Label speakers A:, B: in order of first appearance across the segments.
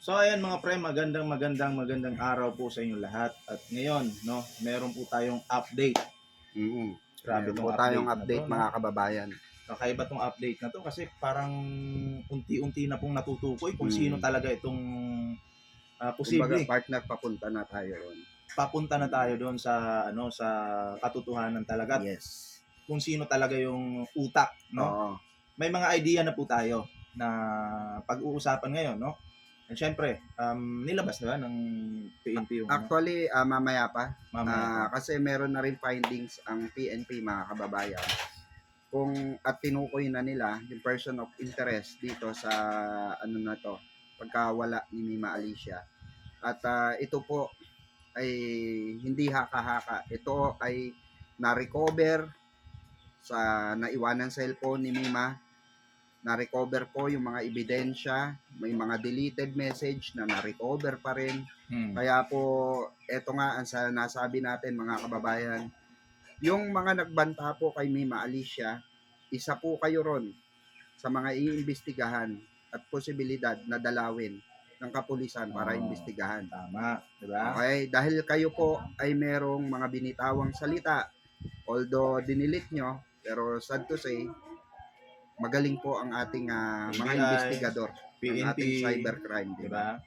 A: So ayan mga pre, magandang araw po sa inyo lahat. At ngayon, no, meron po tayong update. Grabe
B: Meron po
A: tong
B: tayong
A: update na to,
B: update
A: no?
B: mga kababayan.
A: Kakaiba tong update na to kasi parang unti-unti na pong natutukoy kung sino
B: Mm.
A: talaga itong
B: Kumbaga
A: posible.
B: partner, papunta na tayo ron.
A: Papunta na tayo doon sa sa katotohanan talaga at
B: Yes.
A: kung sino talaga yung utak, no?
B: Oo.
A: May mga idea na po tayo na pag-uusapan ngayon, no? And syempre, nilabas na ba ng PNP yung
B: Actually, mamaya pa.
A: mamaya pa.
B: Kasi meron na rin findings ang PNP mga kababayan. At tinukoy na nila yung person of interest dito sa ano na to, pagkawala ni Mima Alicia. At ito po ay hindi haka-haka. Ito ay na-recover sa naiwanan cellphone ni Mima. Na-recover po yung mga ebidensya, may mga deleted message na na-recover pa rin. Kaya po, eto nga ang nasabi natin mga kababayan, yung mga nagbanta po kay Mima Alicia, isa po kayo ron sa mga iimbestigahan at posibilidad na dalawin ng kapulisan para imbestigahan.
A: Tama, di ba?
B: Okay, dahil kayo po ay merong mga binitawang salita, although dinilit nyo, pero sad to say, magaling po ang ating mga
A: NBI,
B: investigador ng
A: PNP,
B: ating cybercrime, di
A: di
B: ba?
A: ba?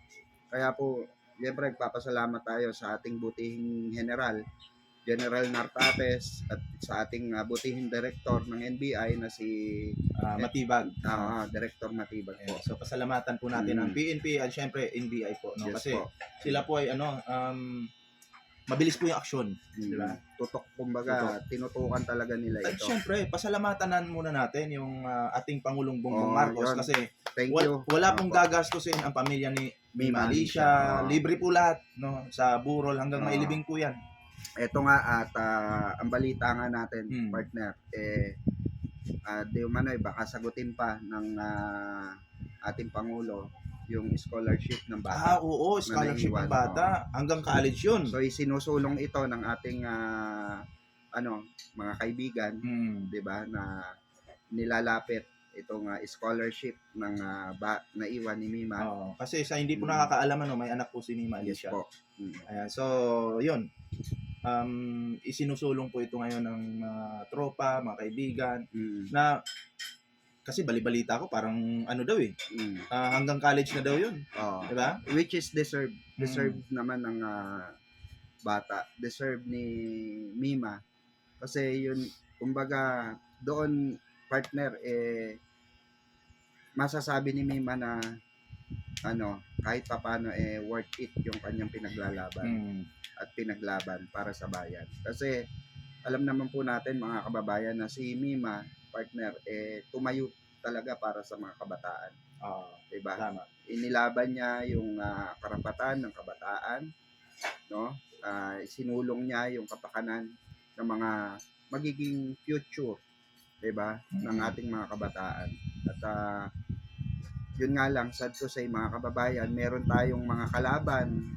B: Kaya po, siyempre, nagpapasalamat tayo sa ating butihing General Nartates, at sa ating butihing director ng NBI na si
A: Matibag.
B: Director Matibag po.
A: So pasalamatan po natin ang PNP at syempre NBI po, no?
B: Yes
A: Kasi
B: po.
A: sila po ay mabilis po yung aksyon, di ba?
B: Tutok, kumbaga, tinutukan talaga nila
A: At
B: ito.
A: syempre, pasalamatan muna natin yung ating Pangulong Bongbong Marcos
B: yun.
A: kasi
B: Thank you.
A: wala pong gagastusin ang pamilya ni Mima Alicia. Libre po lahat, no? Sa burol hanggang mailibing po yan.
B: Ito nga at ang balita nga natin, partner, di umano'y baka sagutin pa ng ating Pangulo yung scholarship ng bata.
A: Oo, scholarship ng bata. Hanggang college yun.
B: So, isinusulong ito ng ating mga kaibigan, di ba, na nilalapit itong scholarship ng naiwan ni Mima.
A: Kasi sa hindi po nakakaalaman, no, may anak po si Mima Alicia.
B: Yes po.
A: Ayan, so, yun. Isinusulong po ito ngayon ng tropa, mga kaibigan, na kasi balibalita ko parang ano daw hanggang college na daw yun. Diba?
B: Which is deserved. Deserved naman ng bata. Deserved ni Mima. Kasi yun, kumbaga, doon, partner, masasabi ni Mima na kahit papano worth it yung kanyang pinaglalaban at pinaglaban para sa bayan. Kasi alam naman po natin mga kababayan na si Mima, partner, tumayo talaga para sa mga kabataan. Diba?
A: Tama.
B: Inilaban niya yung karapatan ng kabataan, no? Sinulong niya yung kapakanan ng mga magiging future, diba, ng ating mga kabataan. At yun nga lang, sad to say mga kababayan, meron tayong mga kalaban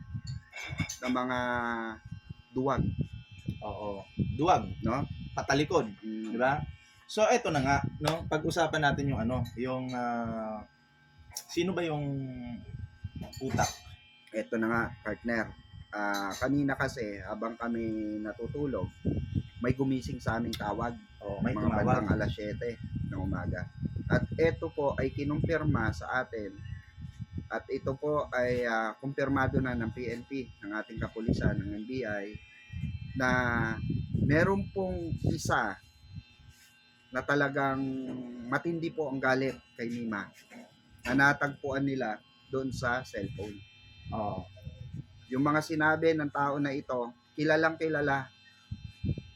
B: na mga duwag.
A: Duwag,
B: no?
A: Patalikod, di ba? So eto na nga, no, pag-usapan natin yung yung sino ba yung utak?
B: Eto na nga, partner. Kanina kasi habang kami natutulog, may gumising sa aming tawag.
A: May
B: mga
A: tumawag.
B: bandang alas 7 ng umaga. At ito po ay kinumpirma sa atin. At ito po ay kumpirmado na ng PNP, ng ating kapulisan, ng NBI, na meron pong isa na talagang matindi po ang galit kay Mima na natagpuan nila doon sa cellphone. Yung mga sinabi ng tao na ito, kilalang kilala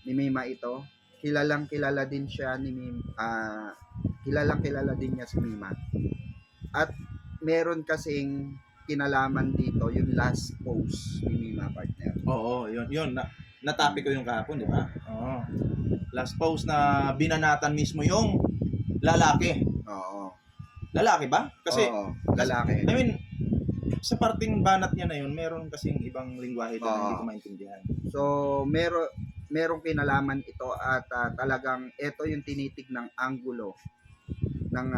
B: ni Mima ito, kilalang kilala din siya ni Mima, kilalang kilala din niya si Mima. At meron kasing kinalaman dito yung last post ni Mima, partner.
A: Yun na-topic ko yung kahapon, di ba? Last post na binanatan mismo yung lalaki. Lalaki ba? Kasi
B: lalaki.
A: I mean, sa parting banat niya na yun, meron kasing ibang lingwahe na hindi ko maintindihan.
B: So, merong kinalaman ito at talagang ito yung tinitig ng anggulo ng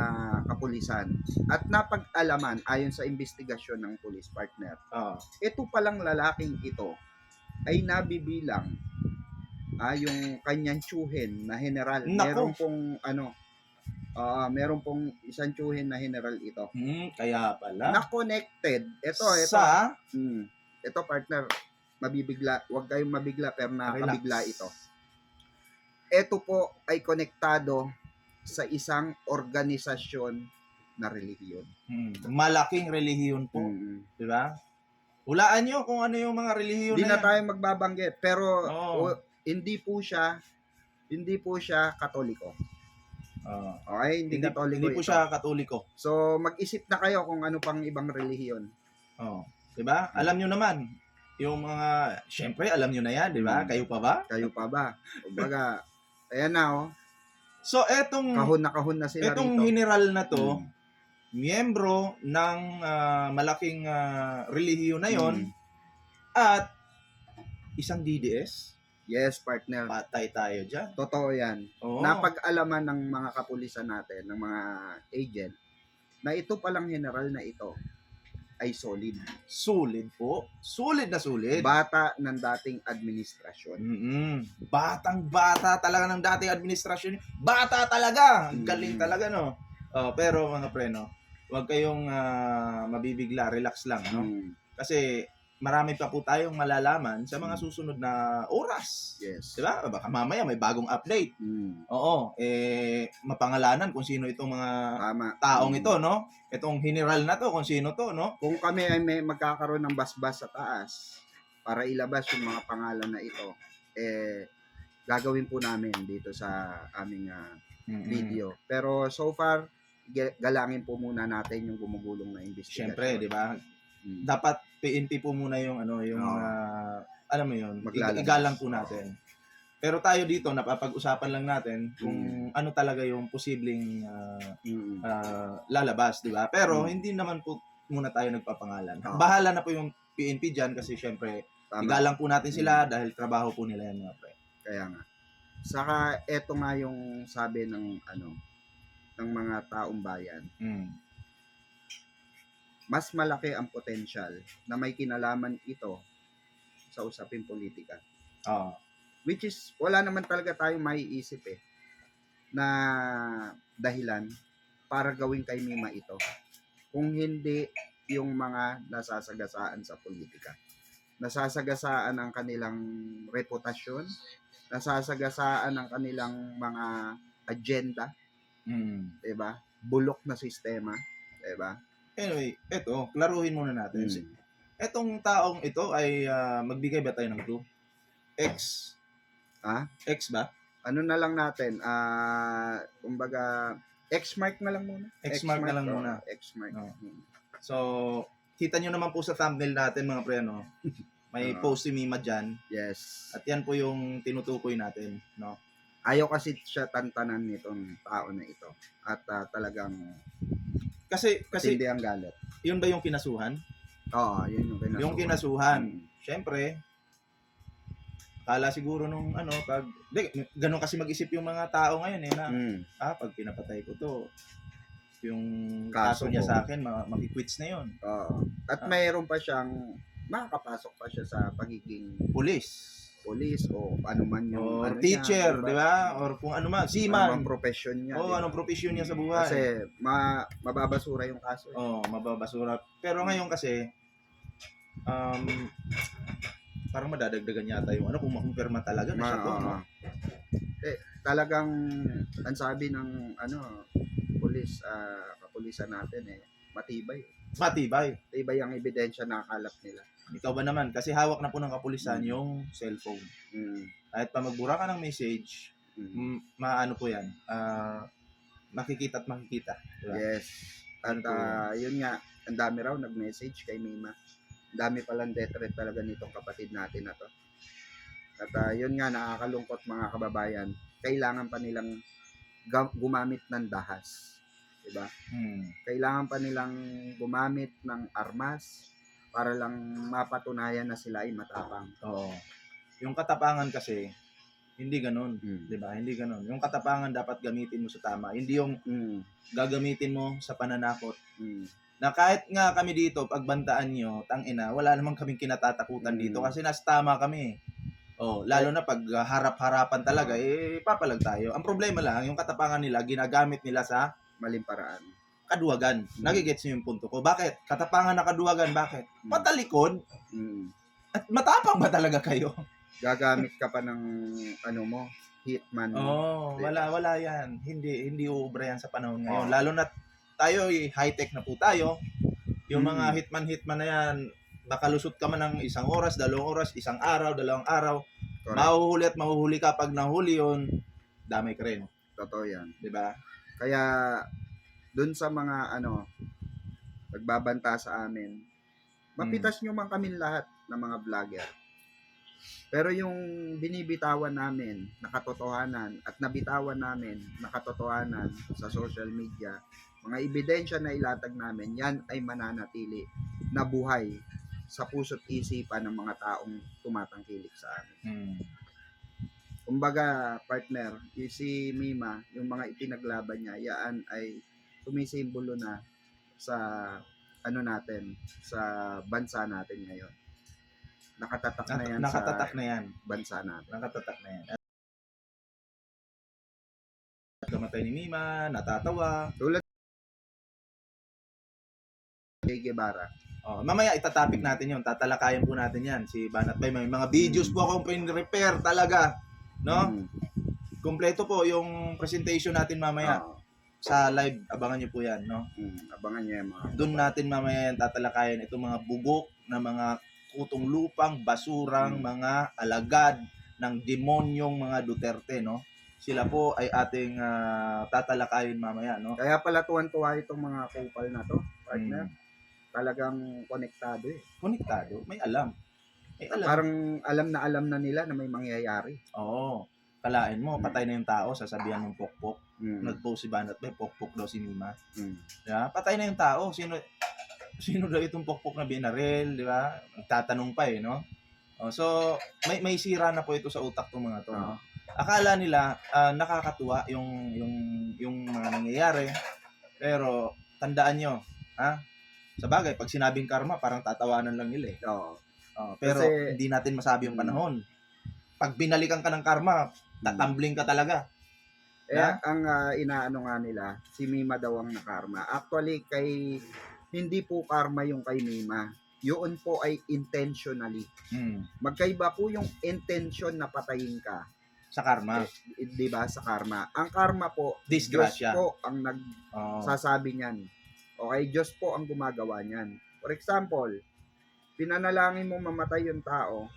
B: kapulisan at napag-alaman ayon sa investigasyon ng police partner.
A: Oo.
B: Ito palang lalaking ito ay nabibilang yung kanyang tsuhin na general.
A: Nako.
B: Meron pong isang tsuhin na general ito.
A: Kaya pala.
B: Na connected. Ito.
A: Sa?
B: Ito partner, mabibigla. Huwag kayong mabigla pero nakakabigla ito. Ito po ay konektado sa isang organisasyon na relihiyon.
A: Malaking relihiyon po. Di ba? Hulaan nyo kung ano yung mga relihiyon
B: Hindi
A: na
B: na tayo magbabanggit. Pero hindi po siya Katoliko. Okay? Hindi Katoliko.
A: Hindi po siya Katoliko.
B: So, mag-isip na kayo kung ano pang ibang relihiyon.
A: Di ba? Alam nyo naman. Yung mga, syempre, alam nyo na yan, di ba? Kayo pa ba?
B: Kayo pa ba? Kumbaga, ayan na,
A: So, etong
B: kahon na sila
A: etong
B: rito.
A: general na to, miyembro ng malaking relihiyon na yon at isang DDS.
B: Yes, partner.
A: Patay tayo dyan.
B: Totoo yan.
A: Oo.
B: Napag-alaman ng mga kapulisan natin, ng mga agent, na ito palang general na ito ay solid.
A: Sulit po. Sulit na sulit.
B: Bata ng dating administrasyon.
A: Batang-bata talaga ng dating administrasyon. Bata talaga. Galing talaga, no? Pero mga preno, huwag kayong mabibigla. Relax lang, no? Kasi marami pa po tayong malalaman sa mga susunod na oras.
B: Yes.
A: Diba? Baka mamaya may bagong update. Oo. Mapangalanan kung sino itong mga taong ito, no? Itong general na to, kung sino to, no?
B: Kung kami ay may magkakaroon ng basbas sa taas para ilabas yung mga pangalan na ito, gagawin po namin dito sa aming video. Pero so far, galangin po muna natin yung gumugulong na investigation.
A: Siyempre, di ba? Dapat PNP po muna yung alam mo yun, igalang po natin. Pero tayo dito, napapag-usapan lang natin kung ano talaga yung posibleng lalabas, di ba? Pero hindi naman po muna tayo nagpapangalan. Bahala na po yung PNP dyan kasi syempre, igalang po natin sila dahil trabaho po nila yan, mga pre.
B: Kaya nga. Saka eto nga yung sabi ng ng mga taong bayan. Mas malaki ang potensyal na may kinalaman ito sa usaping politika. Which is, wala naman talaga tayong maiisip na dahilan para gawin kay Mima ito. Kung hindi yung mga nasasagasaan sa politika. Nasasagasaan ang kanilang reputasyon, nasasagasaan ang kanilang mga agenda, diba? Bulok na sistema, diba?
A: Anyway, eto, klaruhin muna natin. Etong taong ito ay magbigay ba tayo ng clue? X. X ba?
B: Ano na lang natin? Kumbaga, X-mark na lang muna.
A: X-mark na lang muna.
B: X-mark.
A: So, kita nyo naman po sa thumbnail natin, mga pre, no? May post si Mima dyan.
B: Yes.
A: At yan po yung tinutukoy natin, no?
B: Ayaw kasi siya tantanan nitong tao na ito. At talagang
A: kasi
B: hindi ang galit.
A: Yun ba yung kinasuhan?
B: Oo, yun yung kinasuhan.
A: Yung kinasuhan. Siyempre, kala siguro nung ganun kasi mag-isip yung mga tao ngayon na pag pinapatay ko to, yung kaso niya sa akin, mag-quits na yun.
B: At mayroon pa siyang, makakapasok pa siya sa pagiging
A: police
B: o ano man yung
A: or teacher, di ba? Or kung ano man, seaman.
B: Anong profession niya.
A: Anong profession niya sa buhay.
B: Kasi mababasura yung kaso.
A: Mababasura. Pero ngayon kasi, parang madadagdagan yata yung kung makumpirma talaga na siya to, no?
B: Talagang ang sabi ng police, kapulisan natin matibay. Matibay ang ebidensya na akalap nila.
A: Ikaw ba naman? Kasi hawak na po ng kapulisan yung cellphone. Kahit pa magbura ka ng message, maano po yan, makikita at makikita. Diba?
B: Yes. At yun nga, ang dami raw nag-message kay Mima. Ang dami palang death threat talaga nitong kapatid natin na to. At yun nga, nakakalungkot mga kababayan. Kailangan pa nilang gumamit ng dahas. Diba? Kailangan pa nilang gumamit ng armas para lang mapatunayan na sila ay matapang.
A: Oo. Yung katapangan kasi, Hindi gano'n, 'di ba? Hindi gano'n. Yung katapangan dapat gamitin mo sa tama, hindi yung gagamitin mo sa pananakot. Na kahit nga kami dito pagbantaan niyo, tangina, wala naman kaming kinatatakutan dito kasi nasa tama kami. Oh, lalo na pag harap-harapan talaga, papalag tayo. Ang problema lang, yung katapangan nila ginagamit nila sa
B: Maling paraan.
A: kaduwagan. Nagigets niyo yung punto ko. Bakit? Katapangan na kaduwagan, bakit? Patalikod. At matapang ba talaga kayo?
B: Gagamit ka pa ng ano mo, hitman mo.
A: Wala yan. Hindi uubra yan sa panahon ngayon. Lalo na tayo, high-tech na po tayo. Yung mga hitman na yan, nakalusot ka man ng 1 oras, 2 oras, 1 araw, 2 araw.
B: Correct.
A: Mahuhuli at mahuhuli ka. Pag nahuli yun, damay ka rin.
B: Totoo yan.
A: Diba?
B: Kaya, dun sa mga nagbabanta sa amin, mapitas nyo man kami lahat ng mga vlogger. Pero yung binibitawan namin na katotohanan at nabitawan namin na katotohanan sa social media, mga ebidensya na ilatag namin, yan ay mananatili na buhay sa puso't isipan ng mga taong tumatangkilik sa amin. Kumbaga, partner, si Mima, yung mga ipinaglaban niya, yan ay sumisimbolo na sa natin, sa bansa natin ngayon. Nakatatak na yan
A: Nakatatak
B: sa
A: na yan.
B: bansa natin.
A: Nakatatak na yan. Kamatay ni Mima, natatawa.
B: Tulad Che Guevara.
A: Mamaya itatopic natin yun. Tatalakayan po natin yan. Si Banat Bay. May mga videos po akong pin-repair talaga. No? Kompleto po yung presentation natin mamaya. Sa live, abangan nyo po yan. No?
B: Abangan nyo yung mga...
A: Doon natin mamaya yan tatalakayan itong mga bugok na mga kutong lupang, basurang, mga alagad ng demonyong mga Duterte, no? Sila po ay ating tatalakayin mamaya, no?
B: Kaya pala tuwan-tuwa itong mga kupal na to, partner. Talagang konektado eh.
A: Konektado, may alam. May alam.
B: Parang alam na nila na may mangyayari.
A: Oo. Kalain mo, patay na yung tao, sasabihan ng pokpok. Nag-post si Banat Bay, pokpok daw si Mima. Diba? Patay na yung tao. Sino daw itong pokpok na binaril, di ba? Nagtatanong pa eh, no? So, may sira na po ito sa utak ng mga to, no? Akala nila nakakatuwa yung mga nangyayari. Pero tandaan nyo, sa bagay, pag sinabing karma, parang tatawanan lang nila eh. Pero kasi, hindi natin masabi yung panahon. Pag binalikan ka ng karma, tatambling ka talaga.
B: Ang inaano nga nila, si Mima daw ang nakarma. Actually, hindi po karma yung kay Mima. Yun po ay intentionally. Magkaiba po yung intention na patayin ka.
A: Sa karma.
B: Diba? Sa karma. Ang karma po,
A: disgrasya.
B: Diyos po ang nagsasabi niyan. Okay? Diyos po ang gumagawa niyan. For example, pinanalangin mo mamatay yung tao,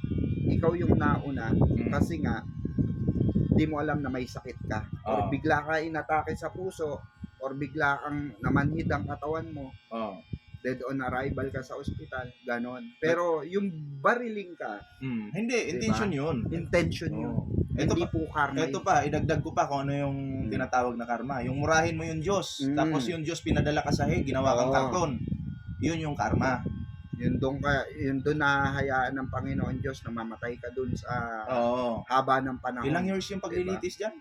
B: ikaw yung nauna, kasi nga, di mo alam na may sakit ka. Or bigla ka inatake sa puso, or bigla kang namanhid ang katawan mo. Dead on arrival ka sa ospital, ganon. Pero yung bariling ka,
A: hindi, intention yun.
B: Intention yun. Hindi po karma.
A: Ito pa, idagdag ko pa kung ano yung tinatawag na karma. Yung murahin mo yung Diyos, tapos yung Diyos pinadala ka sa ginawa kang karton. Yun yung karma. Yun
B: doon nahahayaan ng Panginoon Diyos na mamatay ka doon sa haba ng panahon.
A: Ilang years yung paglilitis dyan?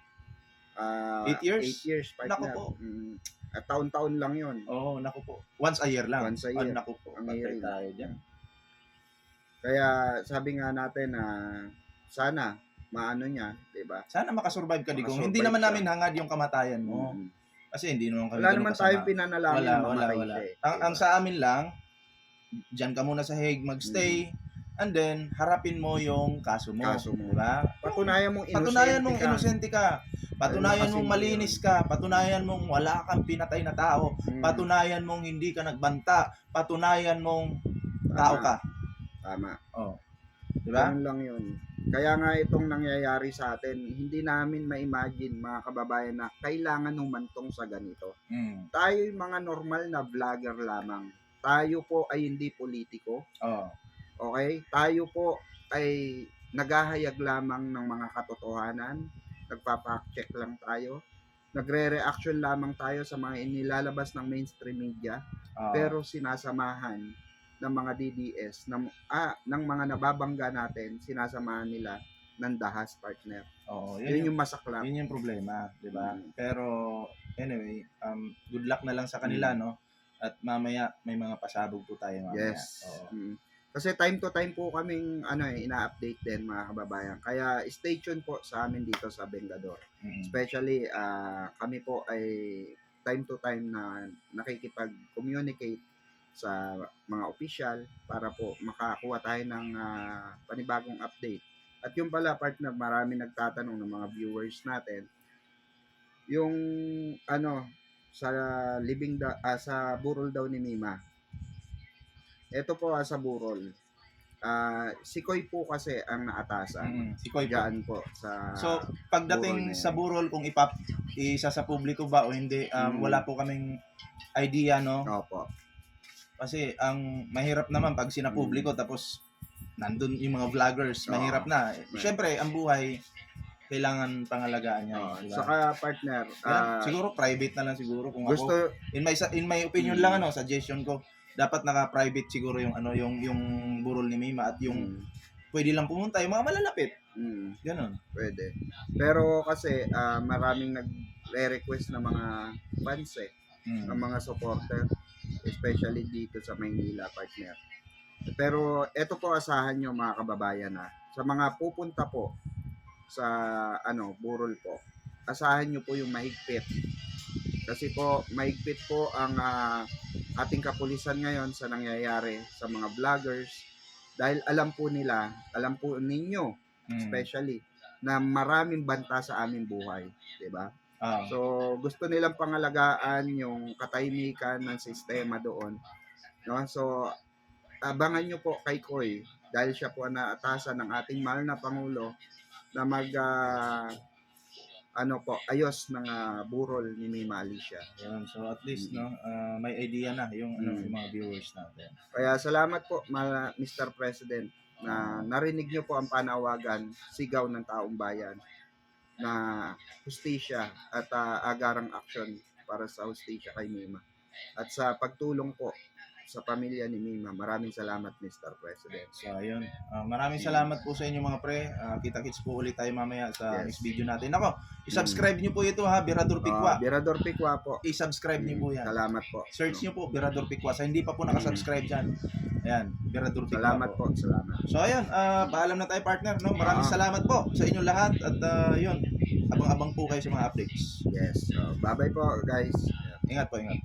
A: 8 years?
B: 8 years.
A: Naku po.
B: At taon-taon lang yun.
A: Naku po. Once a year lang.
B: Once a year.
A: Naku po. Patay tayo dyan.
B: Kaya sabi nga natin na sana maano niya, 'di ba?
A: Sana makasurvive ka digong. Hindi naman namin hangad yung kamatayan mo. Kasi hindi naman kami
B: wala naman tayong pinanalangin na mamatay
A: siya. Ang sa amin lang, diyan ka muna sa Hague magstay, and then harapin mo yung kaso mo. Diba?
B: Patunayan mong
A: inosente ka. Patunayan mong malinis ka. Patunayan mong wala kang pinatay na tao. Patunayan mong hindi ka nagbanta. Patunayan mong tao ka.
B: Tama.
A: Diba?
B: Ganun lang yun. Kaya nga itong nangyayari sa atin, hindi namin ma-imagine mga kababayan na kailangan humantong sa ganito. Tayo yung mga normal na vlogger lamang. Tayo po ay hindi politiko. Okay? Tayo po ay naghahayag lamang ng mga katotohanan. Nagpa-fact-check lang tayo. Nagre-reaction lamang tayo sa mga inilalabas ng mainstream media. Pero sinasamahan ng mga DDS ng mga nababangga natin, sinasamahan nila ng dahas, partner.
A: Oo,
B: Yun yung masaklap.
A: yun yung problema, 'di ba?
B: Mm.
A: Pero anyway, good luck na lang sa kanila, no? At mamaya may mga pasabog po tayo mamaya.
B: Yes.
A: Oo.
B: Kasi time to time po kaming ina-update din mga kababayan. Kaya stay tuned po sa amin dito sa Vengador.
A: Mm.
B: Especially kami po ay time to time na nakikipag-communicate sa mga official para po makakuha tayo ng panibagong update. At yung pala partner, marami nagtatanong ng mga viewers natin yung sa sa burol daw ni Mima. Ito po sa burol. Si Koy po kasi ang naatasan.
A: Si Koy po.
B: Diyan po sa
A: So,
B: burol na
A: pagdating
B: yan.
A: sa burol, kung isa sa publiko ba o hindi, wala po kaming idea, no?
B: Opo.
A: Kasi ang mahirap naman pag sinapubliko tapos nandun yung mga vloggers, mahirap na. Siyempre, ang buhay, kailangan pangalagaan niya. Diba?
B: Saka partner,
A: siguro private na lang siguro kung
B: gusto,
A: ako. In my opinion lang, suggestion ko, dapat naka-private siguro yung yung burol ni Mima at yung pwede lang pumunta yung mga malalapit. Ganon.
B: Pwede. Pero kasi maraming nagre-request na mga fans ng mga supporter, especially dito sa Maynila, partner. Pero eto po asahan nyo mga kababayan sa mga pupunta po sa burol po, asahan nyo po yung mahigpit. Kasi po mahigpit po ang ating kapulisan ngayon sa nangyayari sa mga vloggers dahil alam po ninyo especially na maraming banta sa aming buhay, 'di ba? So gusto nilang pangalagaan yung katahimikan ng sistema doon, no? So abangan nyo po kay Koy dahil siya po ang naatasan ng ating mahal na Pangulo na ayos ng burol ni Mima Alicia.
A: Yan. So at least may idea na yung yung mga viewers natin.
B: Kaya salamat po Mr. President na narinig nyo po ang panawagan, sigaw ng taong bayan na hustisya at agarang aksyon para sa hustisya kay Mima. At sa pagtulong po sa pamilya ni Mima. Maraming salamat, Mr. President.
A: So, ayun. Maraming salamat po sa inyo mga pre. Kita-kits po ulit tayo mamaya sa next video natin. Ako, i-subscribe nyo po ito Birador Pikwa.
B: Birador Pikwa po.
A: I-subscribe nyo po yan.
B: Salamat po.
A: Search nyo po, Birador Pikwa. Sa hindi pa po nakasubscribe dyan. Ayan, Birador Pikwa
B: Salamat po. Salamat.
A: So, ayun. Paalam na tayo partner. No? Maraming salamat po sa inyo lahat. At yun, abang-abang po kayo sa mga updates.
B: Yes. Bye-bye po guys.
A: Ingat po, ingat.